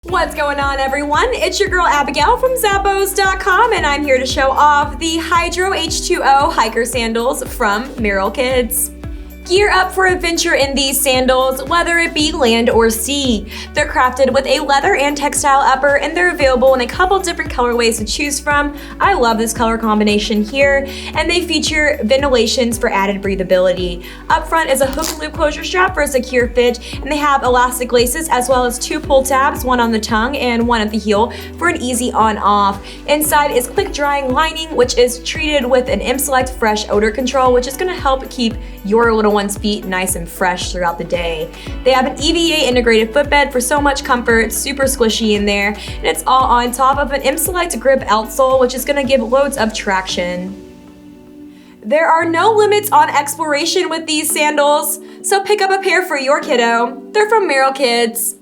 What's going on, everyone? It's your girl Abigail from Zappos.com, and I'm here to show off the Hydro H2O Hiker Sandals from Merrell&reg. Gear up for adventure in these sandals, whether it be land or sea. They're crafted with a leather and textile upper, and they're available in a couple different colorways to choose from. I love this color combination here, and they feature ventilations for added breathability. Up front is a hook loop closure strap for a secure fit, and they have elastic laces as well as two pull tabs, one on the tongue and one at the heel for an easy on-off. Inside is quick drying lining, which is treated with an M-Select fresh odor control, which is going to help keep your little one's feet nice and fresh throughout the day. They have an EVA integrated footbed for so much comfort, super squishy in there, and it's all on top of an M-Select grip outsole, which is going to give loads of traction. There are no limits on exploration with these sandals, so pick up a pair for your kiddo. They're from Merrell&reg.